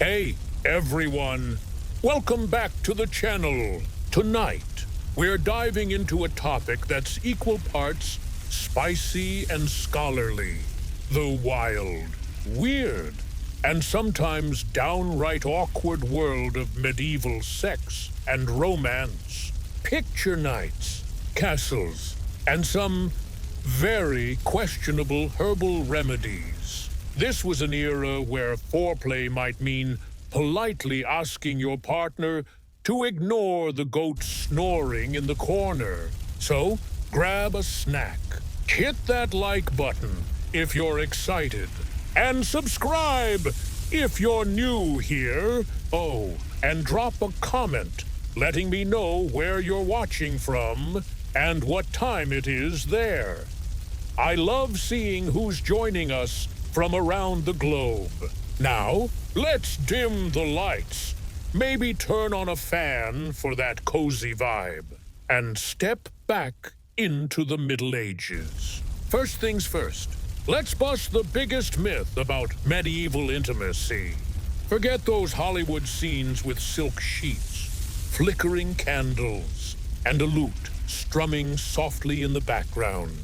Hey, everyone. Welcome back to the channel. Tonight, we're diving into a topic that's equal parts spicy and scholarly. The wild, weird, and sometimes downright awkward world of medieval sex and romance. Picture nights, castles, and some very questionable herbal remedies. This was an era where foreplay might mean politely asking your partner to ignore the goat snoring in the corner. So, grab a snack, hit that like button if you're excited, and subscribe if you're new here. Oh, and drop a comment letting me know where you're watching from and what time it is there. I love seeing who's joining us from around the globe. Now, let's dim the lights, maybe turn on a fan for that cozy vibe, and step back into the Middle Ages. First things first, let's bust the biggest myth about medieval intimacy. Forget those Hollywood scenes with silk sheets, flickering candles, and a lute strumming softly in the background.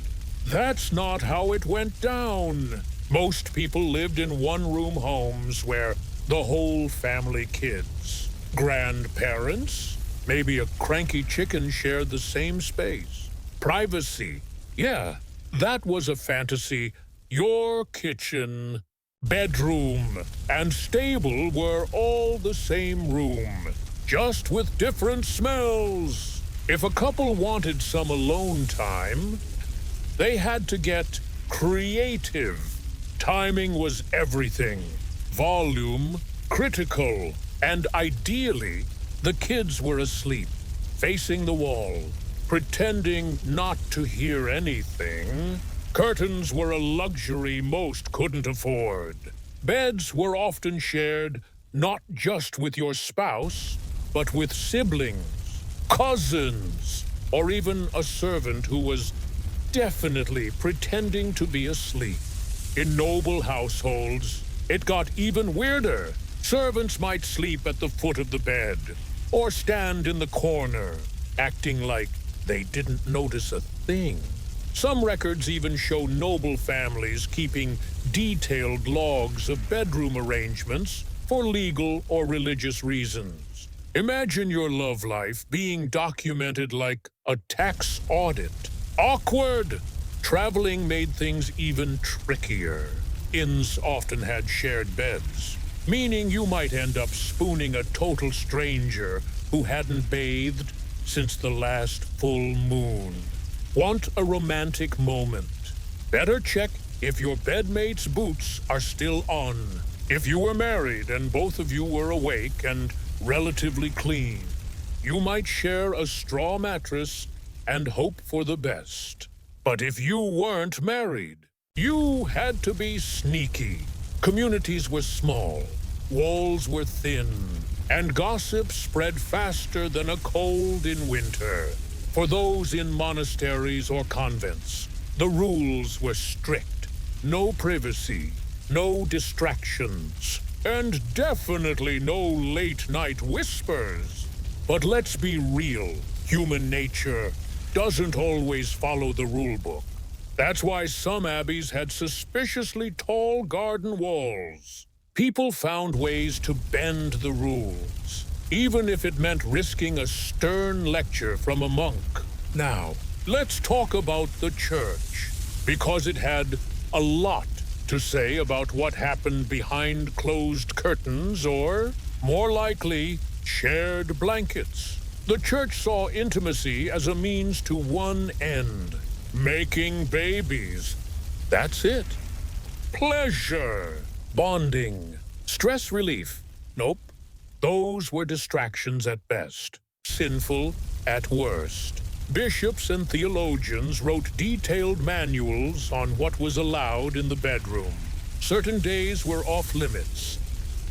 That's not how it went down. Most people lived in one-room homes where the whole family, kids, grandparents, maybe a cranky chicken shared the same space. Privacy. Yeah, that was a fantasy. Your kitchen, bedroom, and stable were all the same room, just with different smells. If a couple wanted some alone time, they had to get creative. Timing was everything. Volume, critical, and ideally, the kids were asleep, facing the wall, pretending not to hear anything. Curtains were a luxury most couldn't afford. Beds were often shared not just with your spouse, but with siblings, cousins, or even a servant who was definitely pretending to be asleep. In noble households, it got even weirder. Servants might sleep at the foot of the bed, or stand in the corner, acting like they didn't notice a thing. Some records even show noble families keeping detailed logs of bedroom arrangements for legal or religious reasons. Imagine your love life being documented like a tax audit. Awkward! Traveling made things even trickier. Inns often had shared beds, meaning you might end up spooning a total stranger who hadn't bathed since the last full moon. Want a romantic moment? Better check if your bedmate's boots are still on. If you were married and both of you were awake and relatively clean, you might share a straw mattress and hope for the best. But if you weren't married, you had to be sneaky. Communities were small, walls were thin, and gossip spread faster than a cold in winter. For those in monasteries or convents, the rules were strict. No privacy, no distractions, and definitely no late-night whispers. But let's be real, human nature doesn't always follow the rule book. That's why some abbeys had suspiciously tall garden walls. People found ways to bend the rules, even if it meant risking a stern lecture from a monk. Now, let's talk about the church, because it had a lot to say about what happened behind closed curtains or, more likely, shared blankets. The church saw intimacy as a means to one end: making babies. That's it. Pleasure, bonding, stress relief. Nope. Those were distractions at best, sinful at worst. Bishops and theologians wrote detailed manuals on what was allowed in the bedroom. Certain days were off limits.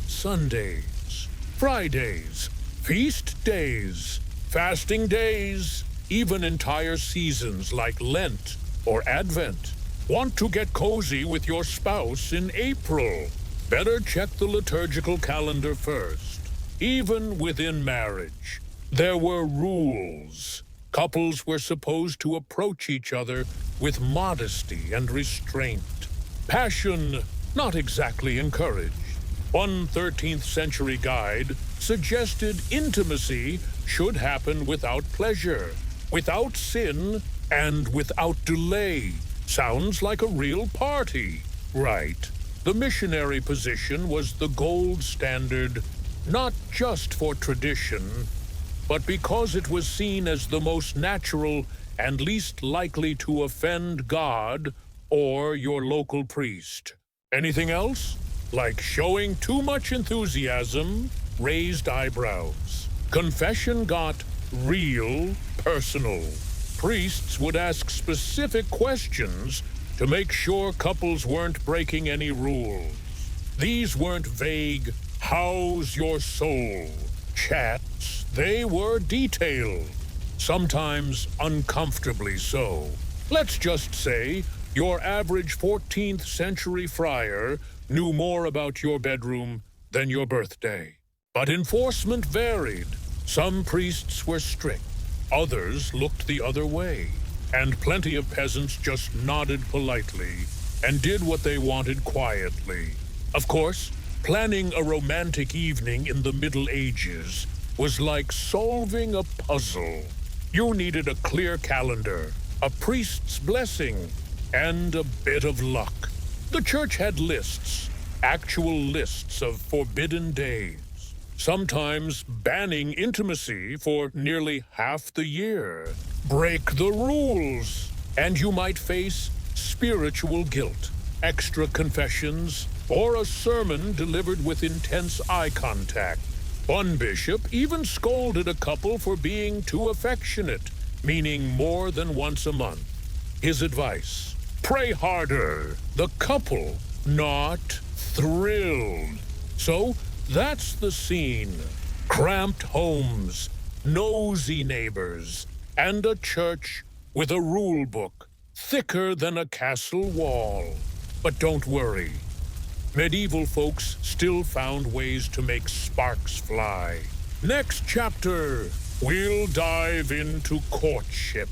Sundays, Fridays, feast days, fasting days, even entire seasons like Lent or Advent. Want to get cozy with your spouse in April? Better check the liturgical calendar first. Even within marriage, there were rules. Couples were supposed to approach each other with modesty and restraint. Passion, not exactly encouraged. One 13th century guide suggested intimacy should happen without pleasure, without sin, and without delay. Sounds like a real party. Right. The missionary position was the gold standard, not just for tradition, but because it was seen as the most natural and least likely to offend God or your local priest. Anything else? Like showing too much enthusiasm, raised eyebrows. Confession got real personal. Priests would ask specific questions to make sure couples weren't breaking any rules. These weren't vague, "How's your soul?" chats. They were detailed, sometimes uncomfortably so. Let's just say your average 14th century friar knew more about your bedroom than your birthday. But enforcement varied. Some priests were strict, others looked the other way, and plenty of peasants just nodded politely and did what they wanted quietly. Of course, planning a romantic evening in the Middle Ages was like solving a puzzle. You needed a clear calendar, a priest's blessing, and a bit of luck. The church had lists, actual lists of forbidden days, sometimes banning intimacy for nearly half the year. Break the rules, and you might face spiritual guilt, extra confessions, or a sermon delivered with intense eye contact. One bishop even scolded a couple for being too affectionate, meaning more than once a month. His advice: pray harder. The couple not thrilled. So that's the scene. Cramped homes, nosy neighbors, and a church with a rule book thicker than a castle wall. But don't worry. Medieval folks still found ways to make sparks fly. Next chapter, we'll dive into courtship,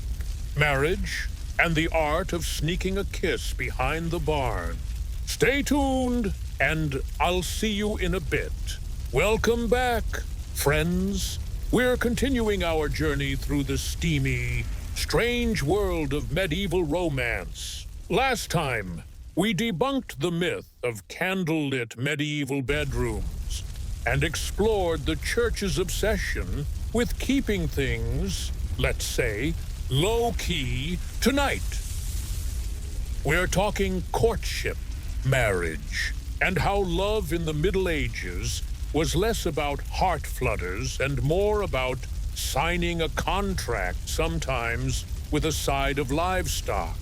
marriage, and the art of sneaking a kiss behind the barn. Stay tuned, and I'll see you in a bit. Welcome back, friends. We're continuing our journey through the steamy, strange world of medieval romance. Last time, we debunked the myth of candlelit medieval bedrooms and explored the church's obsession with keeping things, let's say, low-key. Tonight, we're talking courtship, marriage, and how love in the Middle Ages was less about heart flutters and more about signing a contract, sometimes with a side of livestock.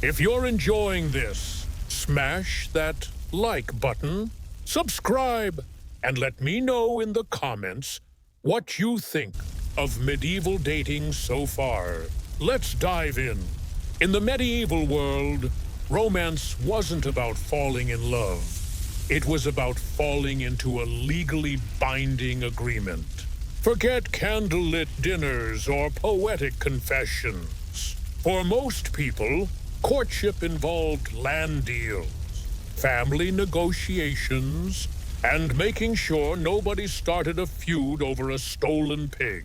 If you're enjoying this, smash that like button, subscribe, and let me know in the comments what you think of medieval dating so far. Let's dive in. In the medieval world, romance wasn't about falling in love. It was about falling into a legally binding agreement. Forget candlelit dinners or poetic confessions. For most people, courtship involved land deals, family negotiations, and making sure nobody started a feud over a stolen pig.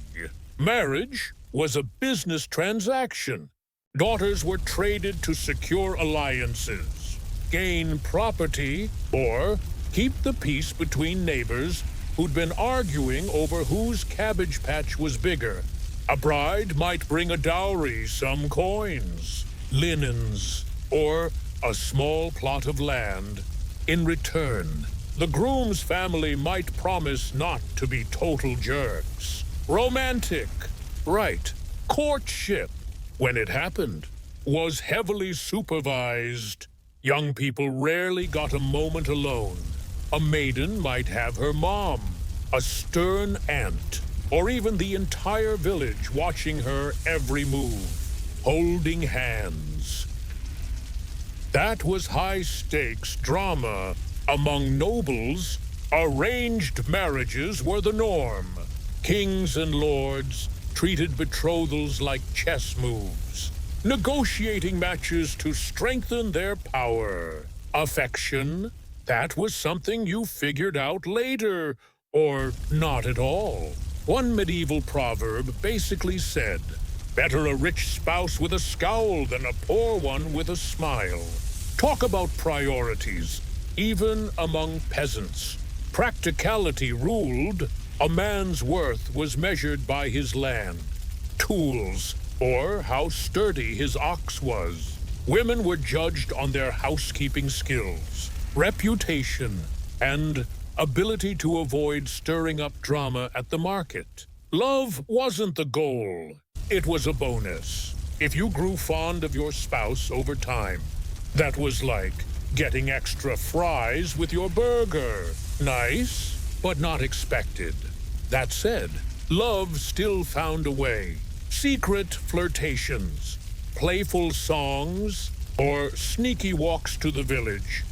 Marriage was a business transaction. Daughters were traded to secure alliances, gain property, or keep the peace between neighbors who'd been arguing over whose cabbage patch was bigger. A bride might bring a dowry, some coins, linens, or a small plot of land. In return, the groom's family might promise not to be total jerks. Romantic, right, courtship, when it happened, was heavily supervised. Young people rarely got a moment alone. A maiden might have her mom, a stern aunt, or even the entire village watching her every move, holding hands. That was high-stakes drama, Among nobles, arranged marriages were the norm. Kings and lords treated betrothals like chess moves, negotiating matches to strengthen their power. Affection, that was something you figured out later, or not at all. One medieval proverb basically said, "Better a rich spouse with a scowl than a poor one with a smile." Talk about priorities. Even among peasants, practicality ruled. A man's worth was measured by his land, tools, or how sturdy his ox was. Women were judged on their housekeeping skills, reputation, and ability to avoid stirring up drama at the market. Love wasn't the goal. It was a bonus. If you grew fond of your spouse over time, that was like getting extra fries with your burger. Nice, but not expected. That said, love still found a way. Secret flirtations, playful songs, or sneaky walks to the village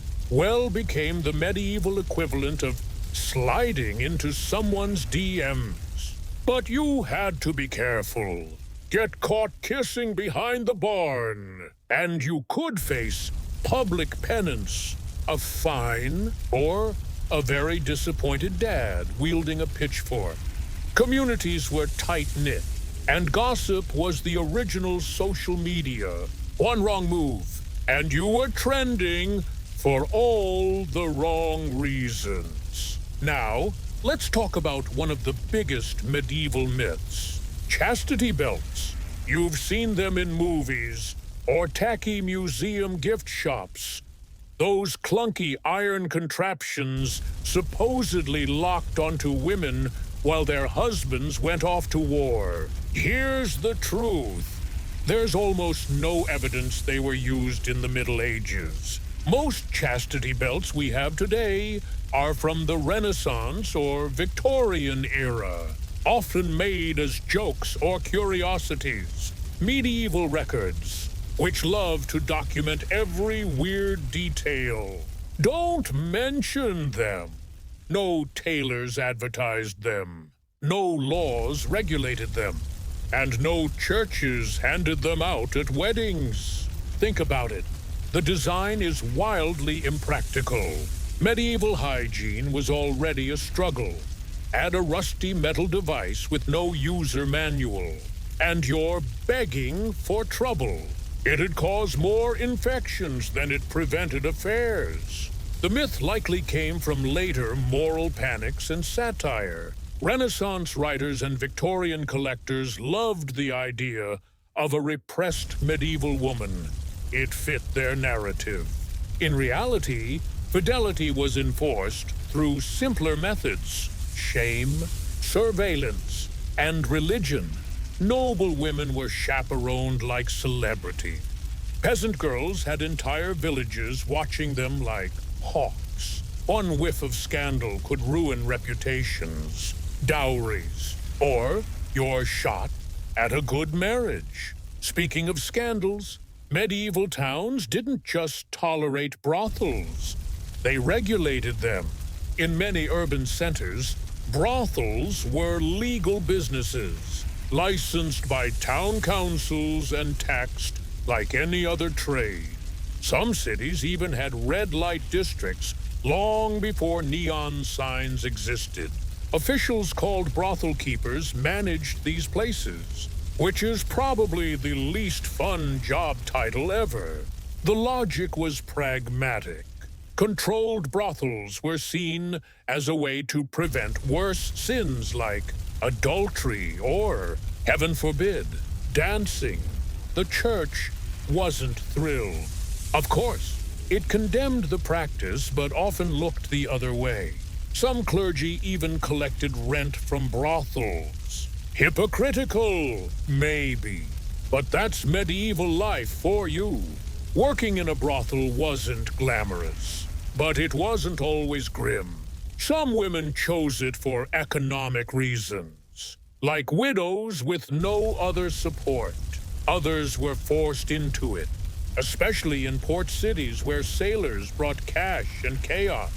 became the medieval equivalent of sliding into someone's DMs. But you had to be careful. Get caught kissing behind the barn, and you could face public penance, a fine, or a very disappointed dad wielding a pitchfork. Communities were tight-knit, and gossip was the original social media. One wrong move, and you were trending for all the wrong reasons. Now, let's talk about one of the biggest medieval myths: chastity belts. You've seen them in movies or tacky museum gift shops. Those clunky iron contraptions supposedly locked onto women while their husbands went off to war. Here's the truth. There's almost no evidence they were used in the Middle Ages. Most chastity belts we have today are from the Renaissance or Victorian era, often made as jokes or curiosities. Medieval records, which love to document every weird detail, don't mention them. No tailors advertised them, no laws regulated them, and no churches handed them out at weddings. Think about it. The design is wildly impractical. Medieval hygiene was already a struggle. Add a rusty metal device with no user manual, and you're begging for trouble. It'd cause more infections than it prevented affairs. The myth likely came from later moral panics and satire. Renaissance writers and Victorian collectors loved the idea of a repressed medieval woman. It fit their narrative. In reality, fidelity was enforced through simpler methods: shame, surveillance, and religion. Noble women were chaperoned like celebrity. Peasant girls had entire villages watching them like hawks. One whiff of scandal could ruin reputations, dowries, or your shot at a good marriage. Speaking of scandals, medieval towns didn't just tolerate brothels. They regulated them. In many urban centers, brothels were legal businesses, licensed by town councils and taxed like any other trade. Some cities even had red light districts long before neon signs existed. Officials called brothel keepers managed these places, which is probably the least fun job title ever. The logic was pragmatic. Controlled brothels were seen as a way to prevent worse sins like adultery or, heaven forbid, dancing. The church wasn't thrilled. Of course, it condemned the practice but often looked the other way. Some clergy even collected rent from brothels. Hypocritical, maybe, but that's medieval life for you. Working in a brothel wasn't glamorous, but it wasn't always grim. Some women chose it for economic reasons, like widows with no other support. Others were forced into it, especially in port cities where sailors brought cash and chaos.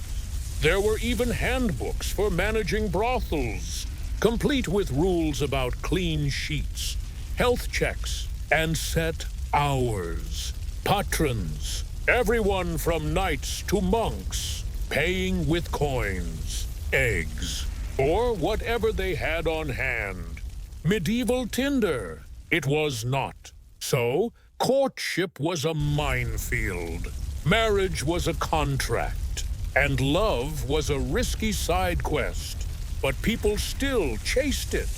There were even handbooks for managing brothels, complete with rules about clean sheets, health checks, and set hours. Patrons, everyone from knights to monks, paying with coins, eggs, or whatever they had on hand. Medieval Tinder, it was not. So, courtship was a minefield. Marriage was a contract. And love was a risky side quest. But people still chased it.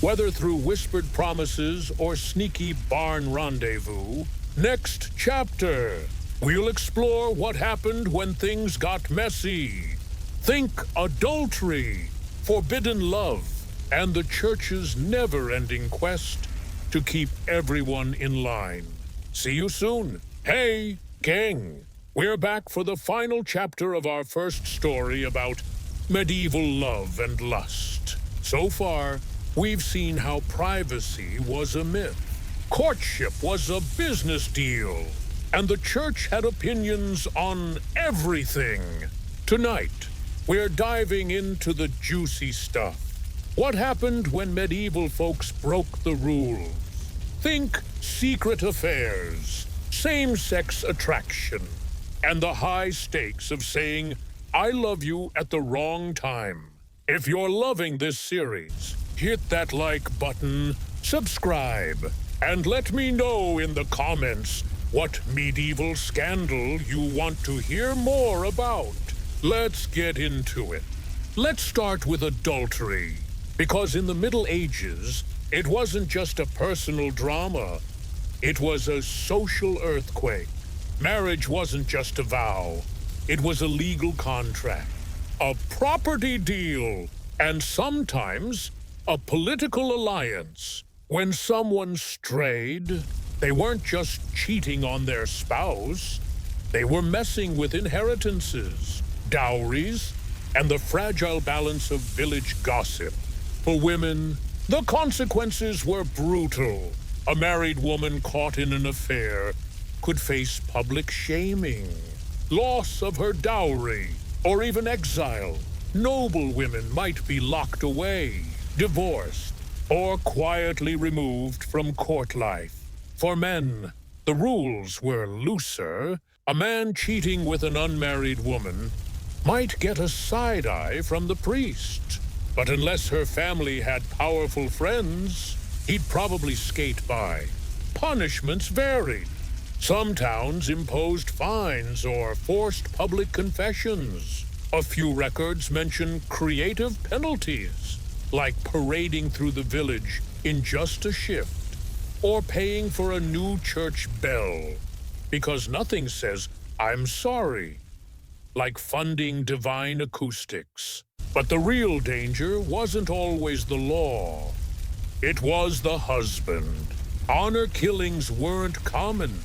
Whether through whispered promises or sneaky barn rendezvous. Next chapter, we'll explore what happened when things got messy. Think adultery, forbidden love, and the church's never-ending quest to keep everyone in line. See you soon. Hey, gang! We're back for the final chapter of our first story about medieval love and lust. So far, we've seen how privacy was a myth. Courtship was a business deal. And the church had opinions on everything. Tonight, we're diving into the juicy stuff. What happened when medieval folks broke the rules? Think secret affairs, same-sex attraction, and the high stakes of saying, I love you at the wrong time. If you're loving this series, hit that like button, subscribe, and let me know in the comments what medieval scandal you want to hear more about. Let's get into it. Let's start with adultery, because in the Middle Ages, it wasn't just a personal drama. It was a social earthquake. Marriage wasn't just a vow. It was a legal contract, a property deal, and sometimes a political alliance. When someone strayed, they weren't just cheating on their spouse. They were messing with inheritances, dowries, and the fragile balance of village gossip. For women, the consequences were brutal. A married woman caught in an affair could face public shaming, loss of her dowry, or even exile. Noble women might be locked away, divorced, or quietly removed from court life. For men, the rules were looser. A man cheating with an unmarried woman might get a side-eye from the priest. But unless her family had powerful friends, he'd probably skate by. Punishments varied. Some towns imposed fines or forced public confessions. A few records mention creative penalties, like parading through the village in just a shift, or paying for a new church bell, because nothing says, I'm sorry, like funding divine acoustics. But the real danger wasn't always the law. It was the husband. Honor killings weren't common,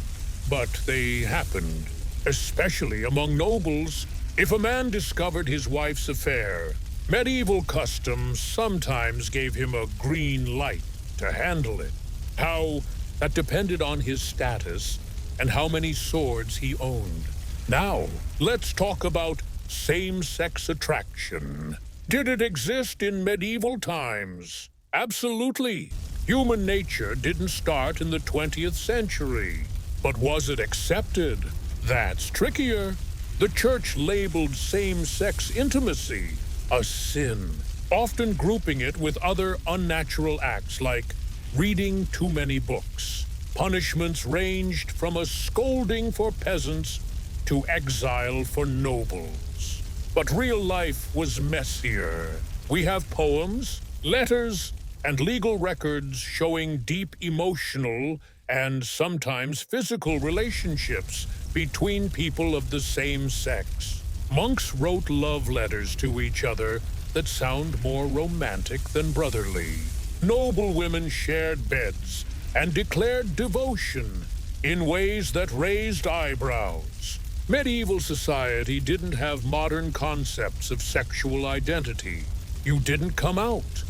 but they happened, especially among nobles. If a man discovered his wife's affair, medieval customs sometimes gave him a green light to handle it. How that depended on his status and how many swords he owned. Now, let's talk about same-sex attraction. Did it exist in medieval times? Absolutely. Human nature didn't start in the 20th century. But was it accepted? That's trickier. The church labeled same-sex intimacy a sin, often grouping it with other unnatural acts like reading too many books. Punishments ranged from a scolding for peasants to exile for nobles. But real life was messier. We have poems, letters, and legal records showing deep emotional and sometimes physical relationships between people of the same sex. Monks wrote love letters to each other that sound more romantic than brotherly. Noble women shared beds and declared devotion in ways that raised eyebrows. Medieval society didn't have modern concepts of sexual identity. You didn't come out.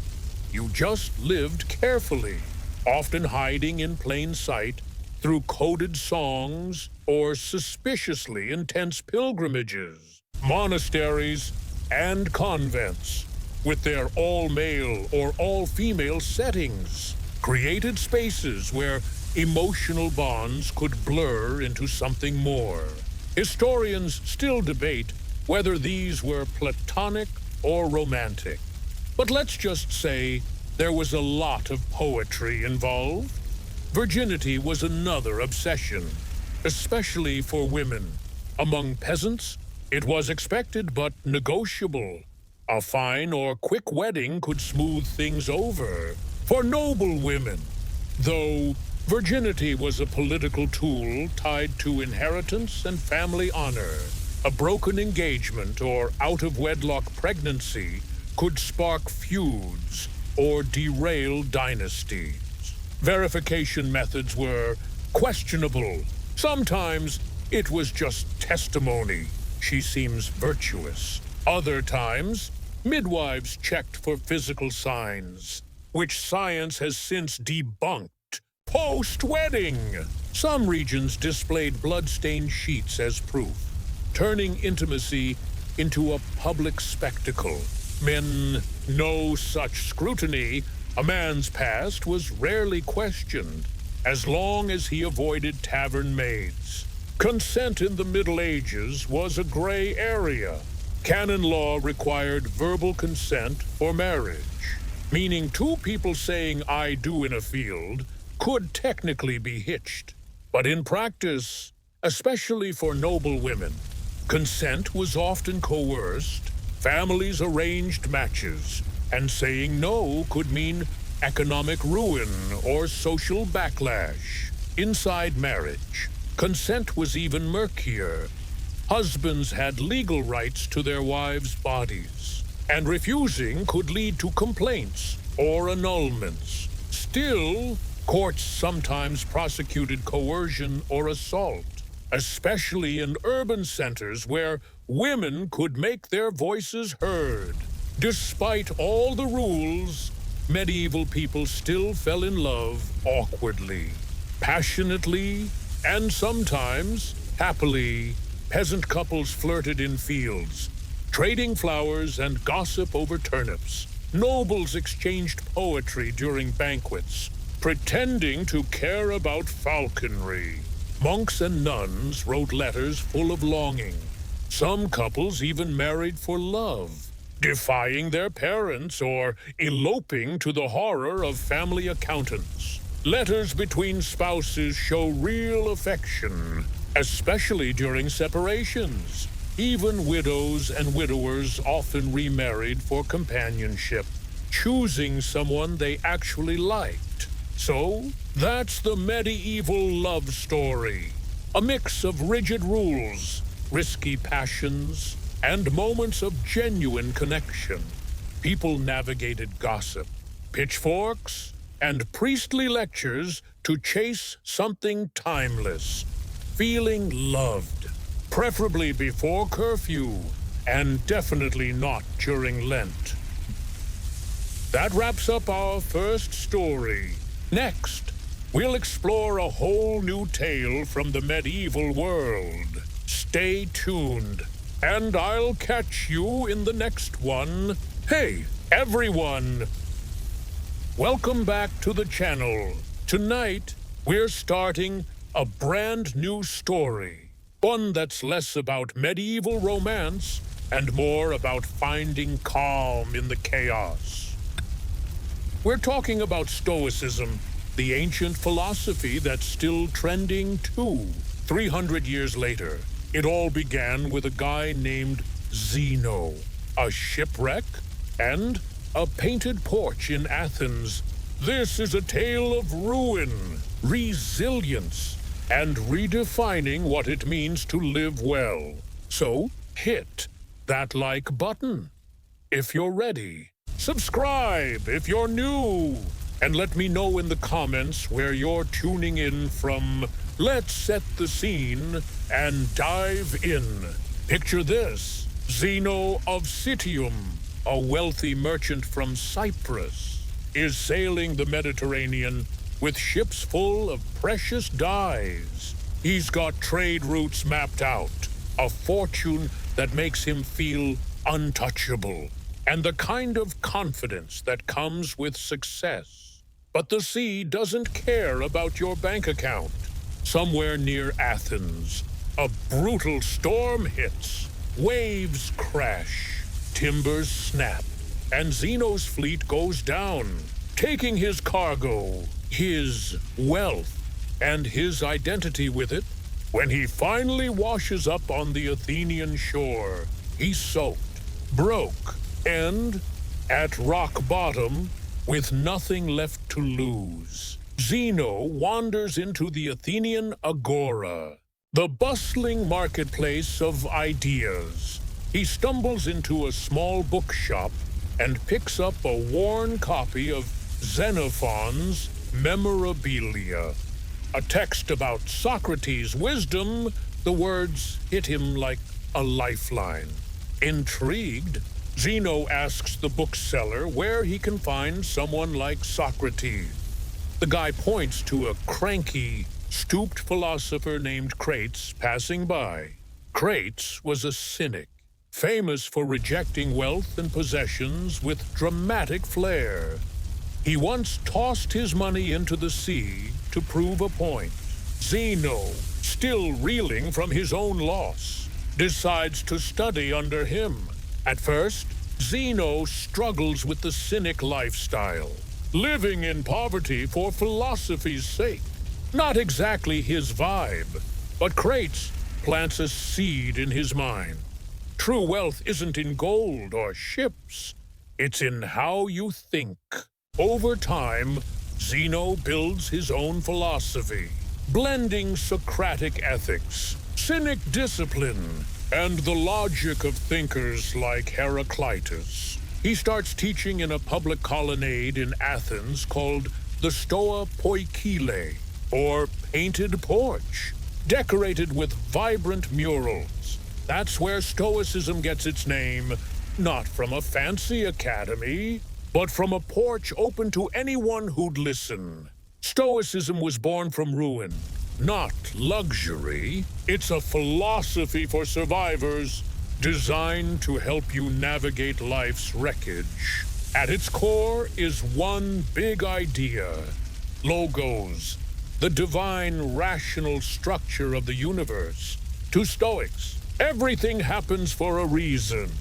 You just lived carefully, often hiding in plain sight through coded songs or suspiciously intense pilgrimages. Monasteries and convents, with their all-male or all-female settings, created spaces where emotional bonds could blur into something more. Historians still debate whether these were platonic or romantic. But let's just say there was a lot of poetry involved. Virginity was another obsession, especially for women. Among peasants, it was expected but negotiable. A fine or quick wedding could smooth things over. For noble women, though, virginity was a political tool tied to inheritance and family honor. A broken engagement or out-of-wedlock pregnancy could spark feuds or derail dynasties. Verification methods were questionable. Sometimes it was just testimony. She seems virtuous. Other times, midwives checked for physical signs, which science has since debunked. Post-wedding, some regions displayed blood-stained sheets as proof, turning intimacy into a public spectacle. Men, no such scrutiny. A man's past was rarely questioned, as long as he avoided tavern maids. Consent in the Middle Ages was a gray area. Canon law required verbal consent for marriage, meaning two people saying "I do" in a field could technically be hitched. But in practice, especially for noble women, consent was often coerced. Families arranged matches, and saying no could mean economic ruin or social backlash. Inside marriage, consent was even murkier. Husbands had legal rights to their wives' bodies, and refusing could lead to complaints or annulments. Still, courts sometimes prosecuted coercion or assault, especially in urban centers where women could make their voices heard. Despite all the rules, medieval people still fell in love awkwardly, passionately, and sometimes happily. Peasant couples flirted in fields, trading flowers and gossip over turnips. Nobles exchanged poetry during banquets, pretending to care about falconry. Monks and nuns wrote letters full of longing. Some couples even married for love, defying their parents or eloping to the horror of family accountants. Letters between spouses show real affection, especially during separations. Even widows and widowers often remarried for companionship, choosing someone they actually liked. So, that's the medieval love story. A mix of rigid rules, risky passions, and moments of genuine connection. People navigated gossip, pitchforks, and priestly lectures to chase something timeless, feeling loved, preferably before curfew, and definitely not during Lent. That wraps up our first story. Next, we'll explore a whole new tale from the medieval world. Stay tuned, and I'll catch you in the next one. Hey, everyone! Welcome back to the channel. Tonight, we're starting a brand new story. One that's less about medieval romance and more about finding calm in the chaos. We're talking about Stoicism, the ancient philosophy that's still trending too. 300 years later, it all began with a guy named Zeno, a shipwreck, and a painted porch in Athens. This is a tale of ruin, resilience, and redefining what it means to live well. So, hit that like button if you're ready. Subscribe if you're new. And let me know in the comments where you're tuning in from. Let's set the scene and dive in. Picture this: Zeno of Citium, a wealthy merchant from Cyprus, is sailing the Mediterranean with ships full of precious dyes. He's got trade routes mapped out, a fortune that makes him feel untouchable, and the kind of confidence that comes with success. But the sea doesn't care about your bank account. Somewhere near Athens, a brutal storm hits. Waves crash, timbers snap, and Zeno's fleet goes down, taking his cargo, his wealth, and his identity with it. When he finally washes up on the Athenian shore, he's soaked, broke, and at rock bottom, with nothing left to lose. Zeno wanders into the Athenian agora, the bustling marketplace of ideas. He stumbles into a small bookshop and picks up a worn copy of Xenophon's Memorabilia. A text about Socrates' wisdom, the words hit him like a lifeline. Intrigued, Zeno asks the bookseller where he can find someone like Socrates. The guy points to a cranky, stooped philosopher named Crates passing by. Crates was a cynic, famous for rejecting wealth and possessions with dramatic flair. He once tossed his money into the sea to prove a point. Zeno, still reeling from his own loss, decides to study under him. At first, Zeno struggles with the cynic lifestyle, living in poverty for philosophy's sake. Not exactly his vibe, but Crates plants a seed in his mind. True wealth isn't in gold or ships. It's in how you think. Over time, Zeno builds his own philosophy, blending Socratic ethics, cynic discipline, and the logic of thinkers like Heraclitus. He starts teaching in a public colonnade in Athens called the Stoa Poikile, or painted porch, decorated with vibrant murals. That's where Stoicism gets its name, not from a fancy academy, but from a porch open to anyone who'd listen. Stoicism was born from ruin, not luxury. It's a philosophy for survivors designed to help you navigate life's wreckage. At its core is one big idea: logos, the divine rational structure of the universe. To Stoics, everything happens for a reason,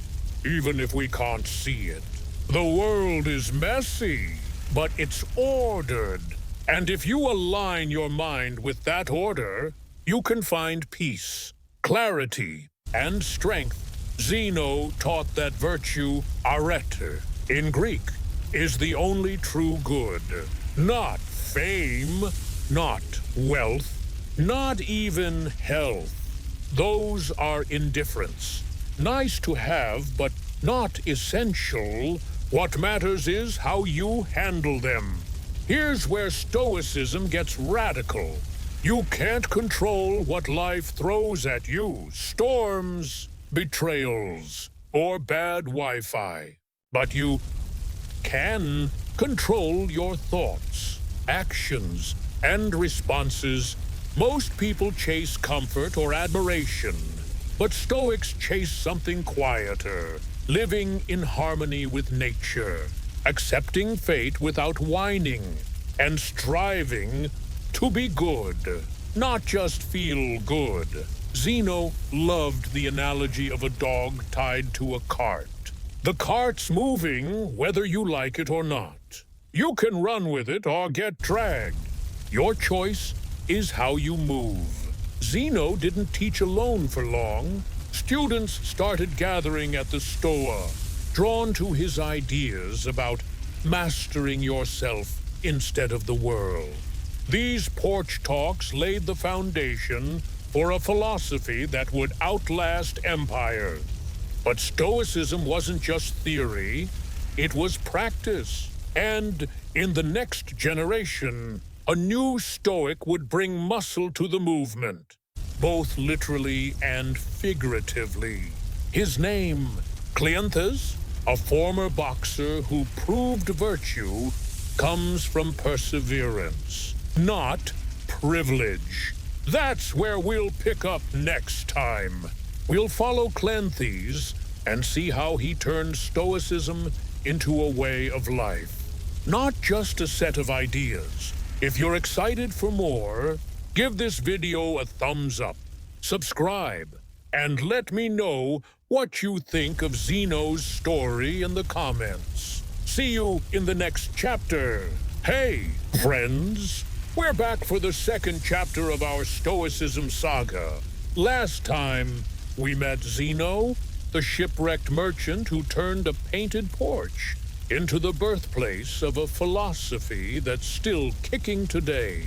even if we can't see it. The world is messy, but it's ordered. And if you align your mind with that order, you can find peace, clarity, and strength. Zeno taught that virtue, arete, in Greek, is the only true good. Not fame, not wealth, not even health. Those are indifferents. Nice to have, but not essential. What matters is how you handle them. Here's where Stoicism gets radical. You can't control what life throws at you: storms, betrayals, or bad Wi-Fi. But you can control your thoughts, actions, and responses. Most people chase comfort or admiration, but Stoics chase something quieter, living in harmony with nature, accepting fate without whining, and striving to be good, not just feel good. Zeno loved the analogy of a dog tied to a cart. The cart's moving whether you like it or not. You can run with it or get dragged. Your choice is how you move. Zeno didn't teach alone for long. Students started gathering at the Stoa, drawn to his ideas about mastering yourself instead of the world. These porch talks laid the foundation for a philosophy that would outlast empires. But Stoicism wasn't just theory, it was practice. And in the next generation, a new Stoic would bring muscle to the movement, both literally and figuratively. His name, Cleanthes, a former boxer who proved virtue, comes from perseverance, not privilege. That's where we'll pick up next time. We'll follow Cleanthes and see how he turned Stoicism into a way of life. Not just a set of ideas. If you're excited for more, give this video a thumbs up, subscribe, and let me know what you think of Zeno's story in the comments. See you in the next chapter. Hey, friends! We're back for the second chapter of our Stoicism saga. Last time, we met Zeno, the shipwrecked merchant who turned a painted porch into the birthplace of a philosophy that's still kicking today.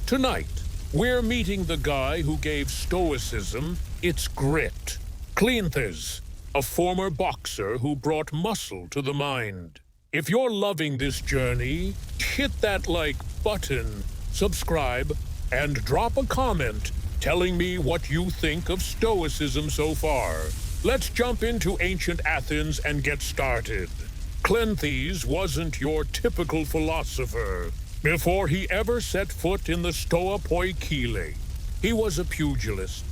Tonight, we're meeting the guy who gave Stoicism its grit. Cleanthes, a former boxer who brought muscle to the mind. If you're loving this journey, hit that like button, subscribe, and drop a comment telling me what you think of Stoicism so far. Let's jump into ancient Athens and get started. Cleanthes wasn't your typical philosopher. Before he ever set foot in the Stoa Poikile, he was a pugilist,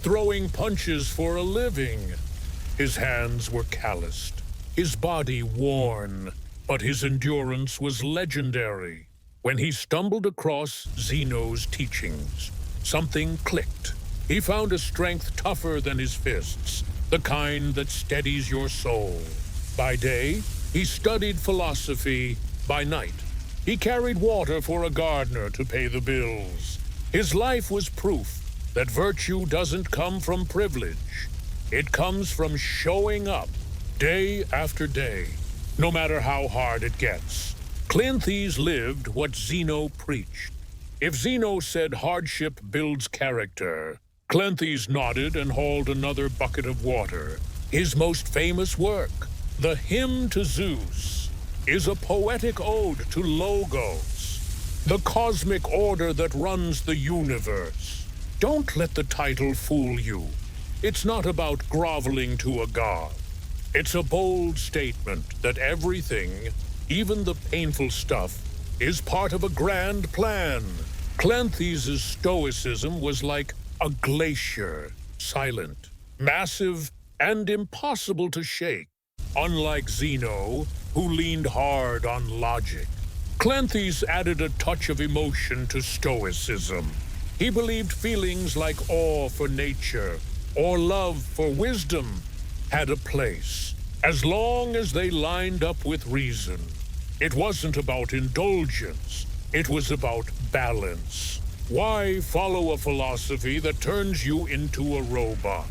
throwing punches for a living. His hands were calloused, his body worn, but his endurance was legendary. When he stumbled across Zeno's teachings, something clicked. He found a strength tougher than his fists, the kind that steadies your soul. By day, he studied philosophy. By night, he carried water for a gardener to pay the bills. His life was proof that virtue doesn't come from privilege. It comes from showing up day after day, no matter how hard it gets. Cleanthes lived what Zeno preached. If Zeno said hardship builds character, Cleanthes nodded and hauled another bucket of water. His most famous work, the Hymn to Zeus, is a poetic ode to Logos, the cosmic order that runs the universe. Don't let the title fool you. It's not about groveling to a god. It's a bold statement that everything, even the painful stuff, is part of a grand plan. Cleanthes' Stoicism was like a glacier, silent, massive, and impossible to shake. Unlike Zeno, who leaned hard on logic, Cleanthes added a touch of emotion to Stoicism. He believed feelings like awe for nature or love for wisdom had a place, as long as they lined up with reason. It wasn't about indulgence, it was about balance. Why follow a philosophy that turns you into a robot?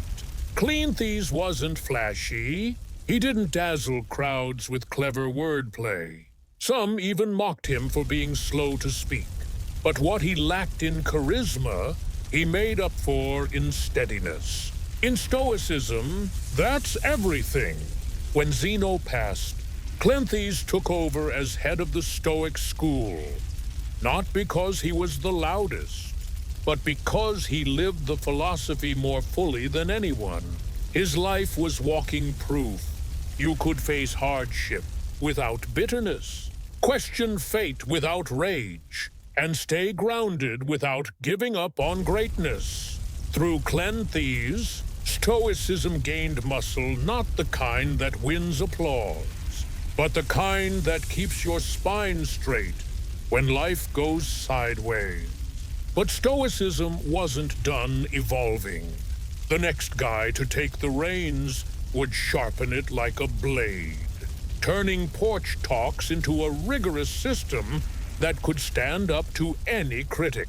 Cleanthes wasn't flashy. He didn't dazzle crowds with clever wordplay. Some even mocked him for being slow to speak. But what he lacked in charisma, he made up for in steadiness. In Stoicism, that's everything. When Zeno passed, Cleanthes took over as head of the Stoic school. Not because he was the loudest, but because he lived the philosophy more fully than anyone. His life was walking proof. You could face hardship without bitterness, question fate without rage, and stay grounded without giving up on greatness. Through Cleanthes, Stoicism gained muscle, not the kind that wins applause, but the kind that keeps your spine straight when life goes sideways. But Stoicism wasn't done evolving. The next guy to take the reins would sharpen it like a blade, turning porch talks into a rigorous system that could stand up to any critic.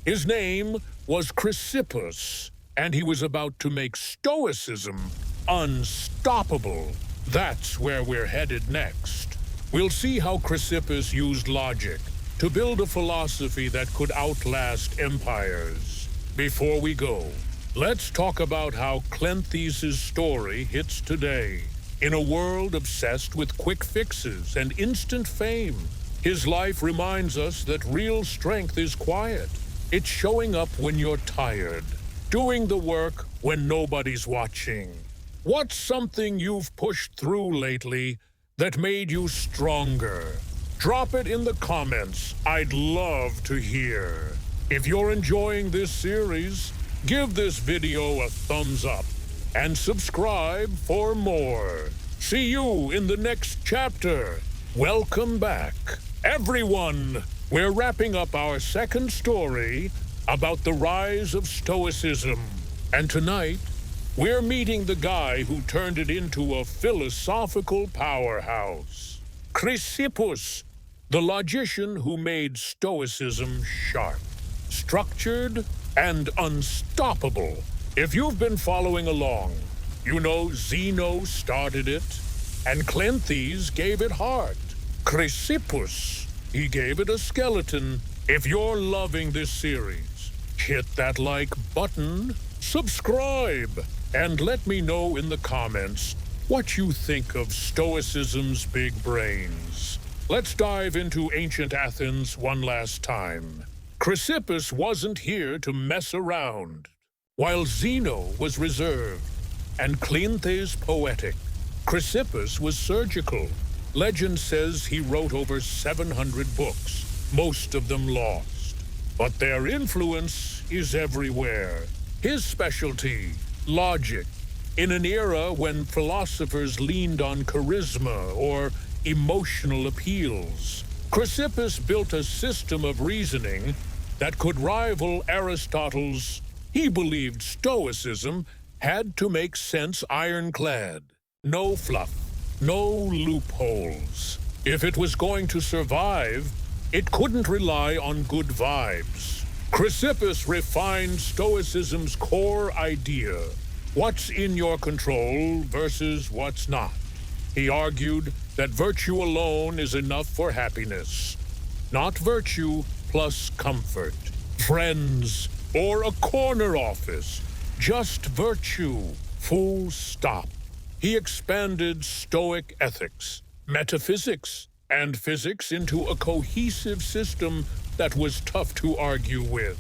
His name was Chrysippus, and he was about to make Stoicism unstoppable. That's where we're headed next. We'll see how Chrysippus used logic to build a philosophy that could outlast empires. Before we go, let's talk about how Cleanthes' story hits today. In a world obsessed with quick fixes and instant fame, his life reminds us that real strength is quiet. It's showing up when you're tired, doing the work when nobody's watching. What's something you've pushed through lately that made you stronger? Drop it in the comments. I'd love to hear. If you're enjoying this series, give this video a thumbs up and subscribe for more. See you in the next chapter. Welcome back, everyone. We're wrapping up our second story about the rise of Stoicism. And tonight, we're meeting the guy who turned it into a philosophical powerhouse. Chrysippus, the logician who made Stoicism sharp, structured, and unstoppable. If you've been following along, you know Zeno started it, and Cleanthes gave it heart. Chrysippus, he gave it a skeleton. If you're loving this series, hit that like button, subscribe, and let me know in the comments what you think of Stoicism's big brains. Let's dive into ancient Athens one last time. Chrysippus wasn't here to mess around. While Zeno was reserved and Cleanthes poetic, Chrysippus was surgical. Legend says he wrote over 700 books, most of them lost. But their influence is everywhere. His specialty, logic. In an era when philosophers leaned on charisma or emotional appeals, Chrysippus built a system of reasoning that could rival Aristotle's. He believed Stoicism had to make sense ironclad. No fluff, no loopholes. If it was going to survive, it couldn't rely on good vibes. Chrysippus refined Stoicism's core idea: what's in your control versus what's not. He argued that virtue alone is enough for happiness, not virtue plus comfort, friends, or a corner office. Just virtue, full stop. He expanded Stoic ethics, metaphysics, and physics into a cohesive system that was tough to argue with.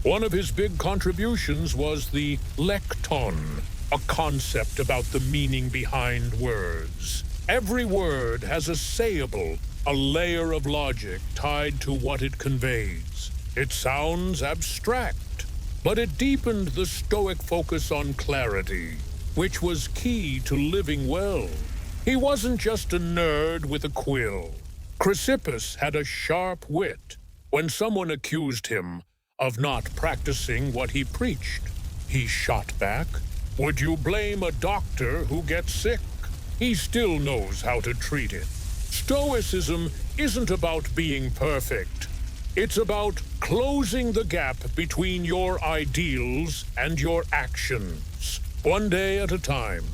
One of his big contributions was the lekton, a concept about the meaning behind words. Every word has a sayable, a layer of logic tied to what it conveys. It sounds abstract, but it deepened the Stoic focus on clarity, which was key to living well. He wasn't just a nerd with a quill. Chrysippus had a sharp wit. When someone accused him of not practicing what he preached, he shot back, "Would you blame a doctor who gets sick? He still knows how to treat it." Stoicism isn't about being perfect. It's about closing the gap between your ideals and your actions, one day at a time.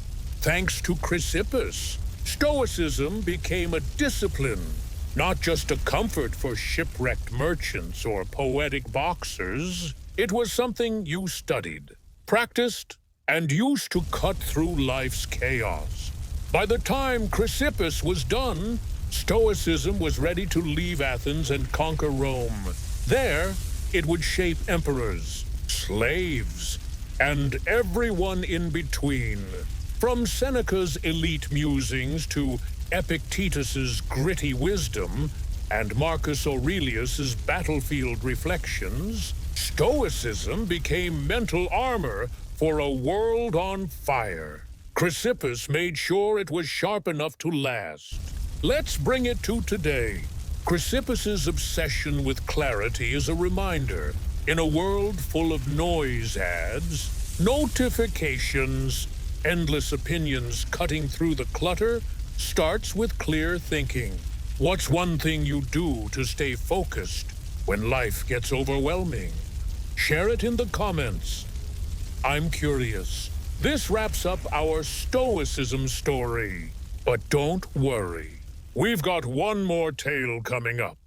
Thanks to Chrysippus, Stoicism became a discipline, not just a comfort for shipwrecked merchants or poetic boxers. It was something you studied, practiced, and used to cut through life's chaos. By the time Chrysippus was done, Stoicism was ready to leave Athens and conquer Rome. There, it would shape emperors, slaves, and everyone in between. From Seneca's elite musings to Epictetus's gritty wisdom and Marcus Aurelius's battlefield reflections, Stoicism became mental armor for a world on fire. Chrysippus made sure it was sharp enough to last. Let's bring it to today. Chrysippus's obsession with clarity is a reminder. In a world full of noise ads, notifications, endless opinions cutting through the clutter, starts with clear thinking. What's one thing you do to stay focused when life gets overwhelming? Share it in the comments. I'm curious. This wraps up our Stoicism story. But don't worry. We've got one more tale coming up.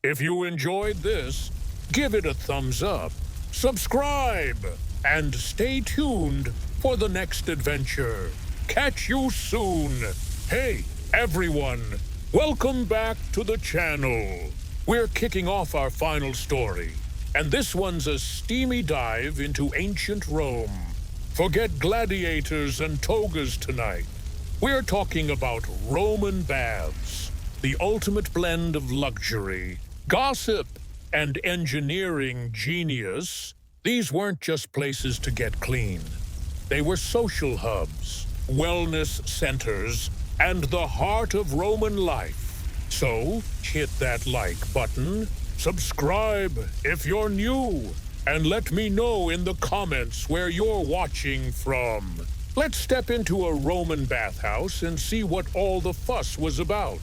If you enjoyed this, give it a thumbs up, subscribe, and stay tuned for the next adventure. Catch you soon. Hey, everyone, welcome back to the channel. We're kicking off our final story, and this one's a steamy dive into ancient Rome. Forget gladiators and togas tonight. We're talking about Roman baths, the ultimate blend of luxury, gossip, and engineering genius. These weren't just places to get clean. They were social hubs, wellness centers, and the heart of Roman life. So, hit that like button, subscribe if you're new, and let me know in the comments where you're watching from. Let's step into a Roman bathhouse and see what all the fuss was about.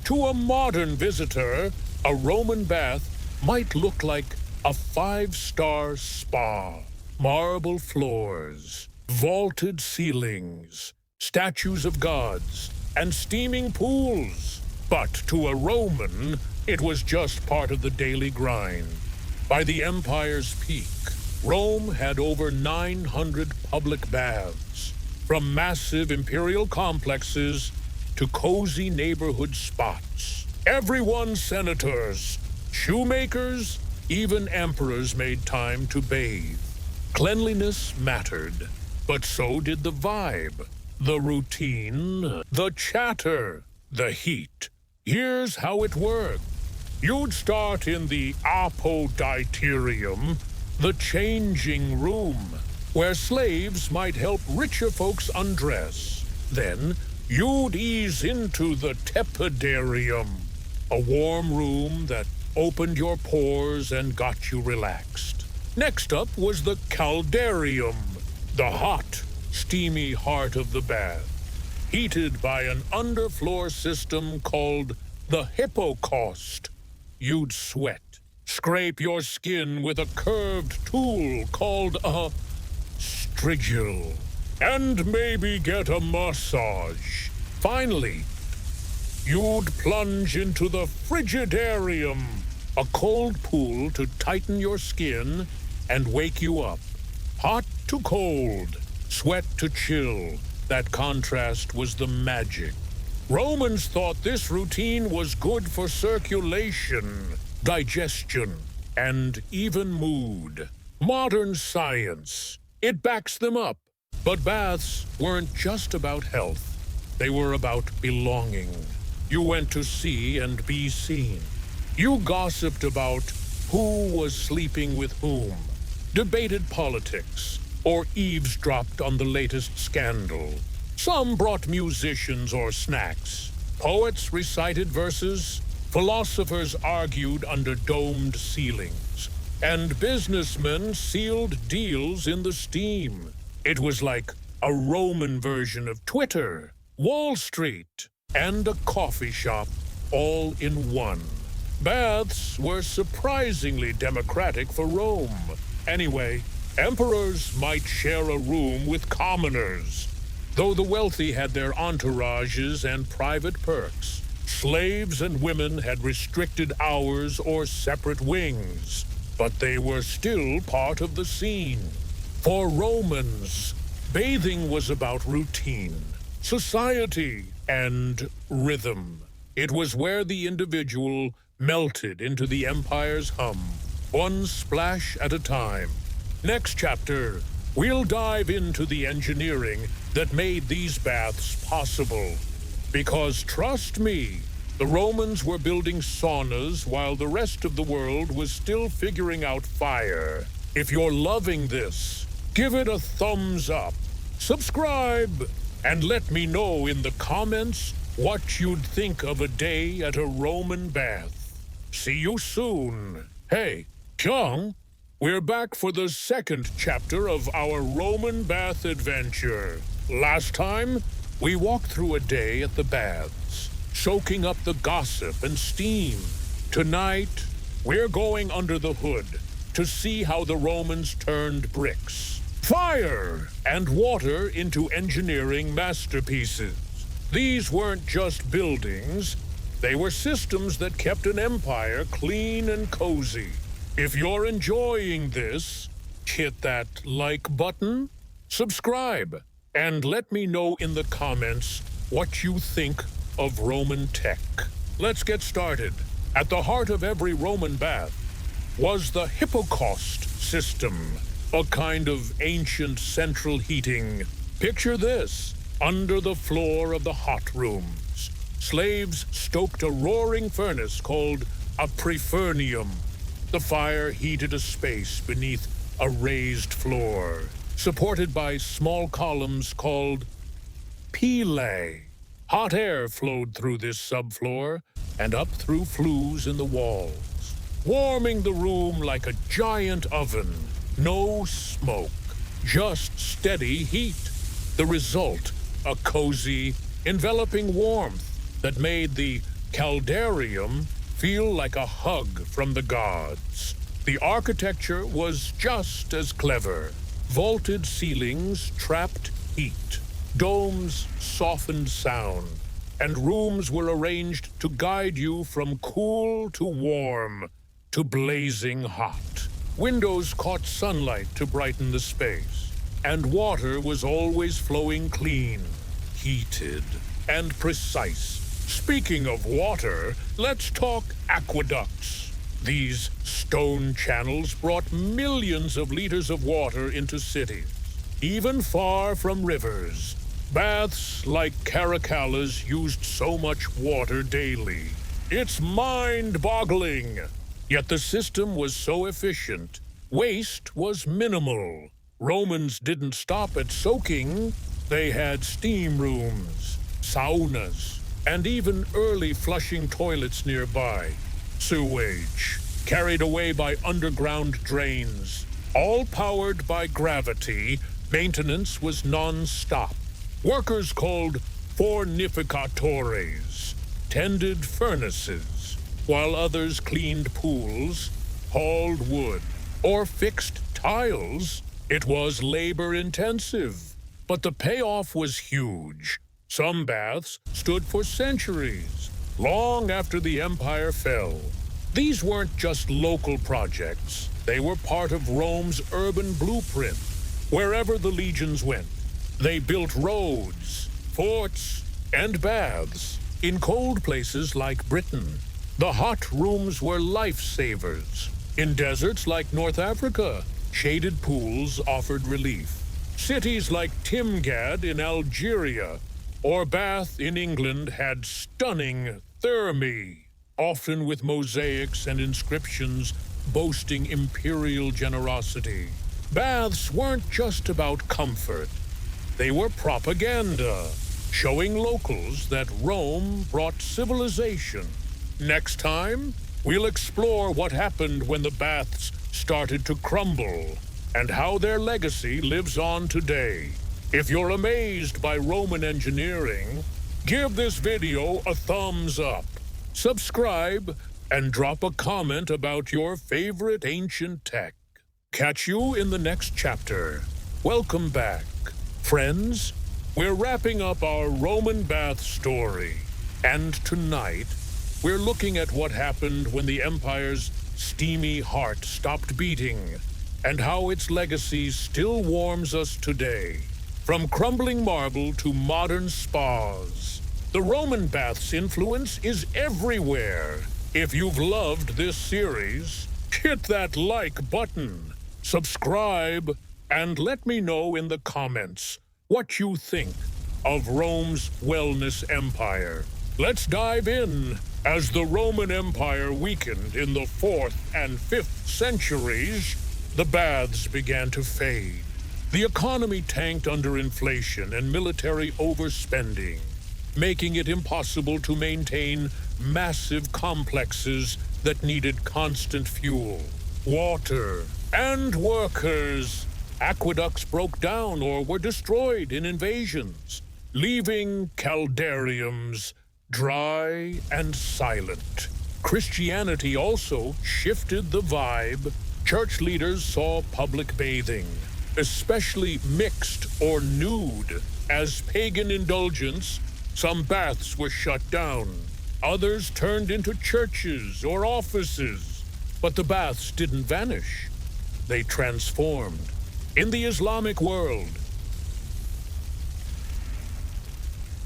To a modern visitor, a Roman bath might look like a 5-star spa. Marble floors, vaulted ceilings, statues of gods, and steaming pools. But to a Roman, it was just part of the daily grind. By the empire's peak, Rome had over 900 public baths, from massive imperial complexes to cozy neighborhood spots. Everyone, senators, shoemakers, even emperors made time to bathe. Cleanliness mattered, but so did the vibe, the routine, the chatter, the heat. Here's how it worked. You'd start in the apoditerium, the changing room, where slaves might help richer folks undress. Then you'd ease into the tepidarium, a warm room that opened your pores and got you relaxed. Next up was the caldarium, the hot, steamy heart of the bath, heated by an underfloor system called the hippocaust. You'd sweat, scrape your skin with a curved tool called a strigil, and maybe get a massage. Finally, you'd plunge into the frigidarium, a cold pool to tighten your skin and wake you up. Hot to cold, sweat to chill. That contrast was the magic. Romans thought this routine was good for circulation, digestion, and even mood. Modern science, it backs them up. But baths weren't just about health. They were about belonging. You went to see and be seen. You gossiped about who was sleeping with whom, debated politics, or eavesdropped on the latest scandal. Some brought musicians or snacks. Poets recited verses. Philosophers argued under domed ceilings. And businessmen sealed deals in the steam. It was like a Roman version of Twitter, Wall Street, and a coffee shop all in one. Baths were surprisingly democratic for Rome. Anyway, emperors might share a room with commoners, though the wealthy had their entourages and private perks. Slaves and women had restricted hours or separate wings, but they were still part of the scene. For Romans, bathing was about routine, society, and rhythm. It was where the individual melted into the empire's hum, one splash at a time. Next chapter, we'll dive into the engineering that made these baths possible. Because trust me, the Romans were building saunas while the rest of the world was still figuring out fire. If you're loving this, give it a thumbs up, subscribe, and let me know in the comments what you'd think of a day at a Roman bath. See you soon. Hey, Kyung, we're back for the second chapter of our Roman bath adventure. Last time, we walked through a day at the baths, soaking up the gossip and steam. Tonight, we're going under the hood to see how the Romans turned bricks, fire, and water into engineering masterpieces. These weren't just buildings, they were systems that kept an empire clean and cozy. If you're enjoying this, hit that like button, subscribe, and let me know in the comments what you think of Roman tech. Let's get started. At the heart of every Roman bath was the hippocaust system, a kind of ancient central heating. Picture this, under the floor of the hot rooms. Slaves stoked a roaring furnace called a prefernium. The fire heated a space beneath a raised floor. supported by small columns called pile. Hot air flowed through this subfloor and up through flues in the walls, warming the room like a giant oven. No smoke, just steady heat. The result, a cozy, enveloping warmth that made the caldarium feel like a hug from the gods. The architecture was just as clever. Vaulted ceilings trapped heat. Domes softened sound, and rooms were arranged to guide you from cool to warm to blazing hot. Windows caught sunlight to brighten the space, and water was always flowing clean, heated, and precise. Speaking of water, let's talk aqueducts. These stone channels brought millions of liters of water into cities, even far from rivers. Baths like Caracalla's used so much water daily. It's mind-boggling. Yet the system was so efficient, waste was minimal. Romans didn't stop at soaking. They had steam rooms, saunas, and even early flushing toilets nearby. Sewage, carried away by underground drains. All powered by gravity, maintenance was non-stop. Workers called fornificatores tended furnaces, while others cleaned pools, hauled wood, or fixed tiles. It was labor-intensive, but the payoff was huge. Some baths stood for centuries, long after the empire fell. These weren't just local projects. They were part of Rome's urban blueprint. Wherever the legions went, they built roads, forts, and baths. In cold places like Britain, the hot rooms were lifesavers. In deserts like North Africa, shaded pools offered relief. Cities like Timgad in Algeria or Bath in England had stunning thermae, often with mosaics and inscriptions boasting imperial generosity. Baths weren't just about comfort. They were propaganda, showing locals that Rome brought civilization. Next time, we'll explore what happened when the baths started to crumble and how their legacy lives on today. If you're amazed by Roman engineering, give this video a thumbs up, subscribe, and drop a comment about your favorite ancient tech. Catch you in the next chapter. Welcome back. Friends, we're wrapping up our Roman bath story, and tonight we're looking at what happened when the empire's steamy heart stopped beating, and how its legacy still warms us today. From crumbling marble to modern spas, the Roman bath's influence is everywhere. If you've loved this series, hit that like button, subscribe, and let me know in the comments what you think of Rome's wellness empire. Let's dive in. As the Roman Empire weakened in the 4th and 5th centuries, the baths began to fade. The economy tanked under inflation and military overspending, making it impossible to maintain massive complexes that needed constant fuel, water, and workers. Aqueducts broke down or were destroyed in invasions, leaving caldariums dry and silent. Christianity also shifted the vibe. Church leaders saw public bathing, especially mixed or nude, as pagan indulgence. Some baths were shut down. Others turned into churches or offices. But the baths didn't vanish. They transformed. In the Islamic world,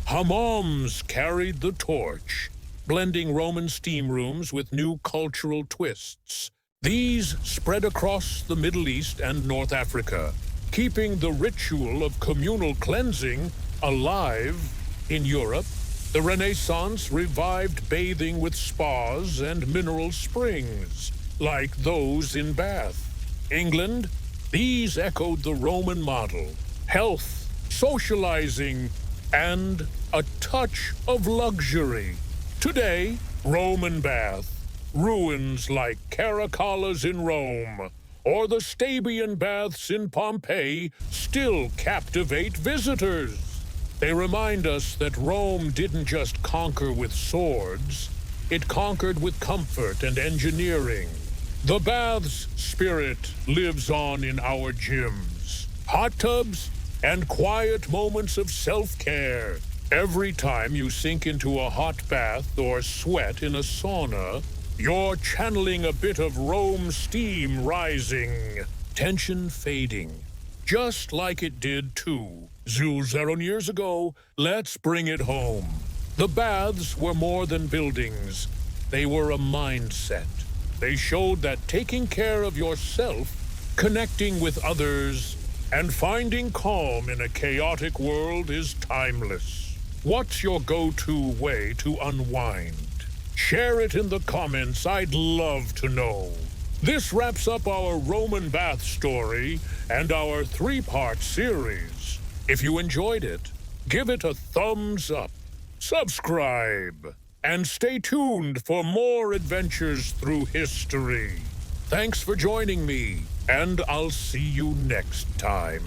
hammams carried the torch, blending Roman steam rooms with new cultural twists. These spread across the Middle East and North Africa, keeping the ritual of communal cleansing alive. In Europe, the Renaissance revived bathing with spas and mineral springs, like those in Bath. England These echoed the Roman model: health, socializing, and a touch of luxury. Today, Roman bath, ruins like Caracalla's in Rome, or the Stabian baths in Pompeii still captivate visitors. They remind us that Rome didn't just conquer with swords, it conquered with comfort and engineering. The bath's spirit lives on in our gyms, hot tubs, and quiet moments of self-care. Every time you sink into a hot bath or sweat in a sauna, you're channeling a bit of Rome steam rising, tension fading, just like it did 2,000 years ago. Let's bring it home. The baths were more than buildings. They were a mindset. They showed that taking care of yourself, connecting with others, and finding calm in a chaotic world is timeless. What's your go-to way to unwind? Share it in the comments. I'd love to know. This wraps up our Roman bath story and our 3-part series. If you enjoyed it, give it a thumbs up, subscribe, and stay tuned for more adventures through history. Thanks for joining me, and I'll see you next time.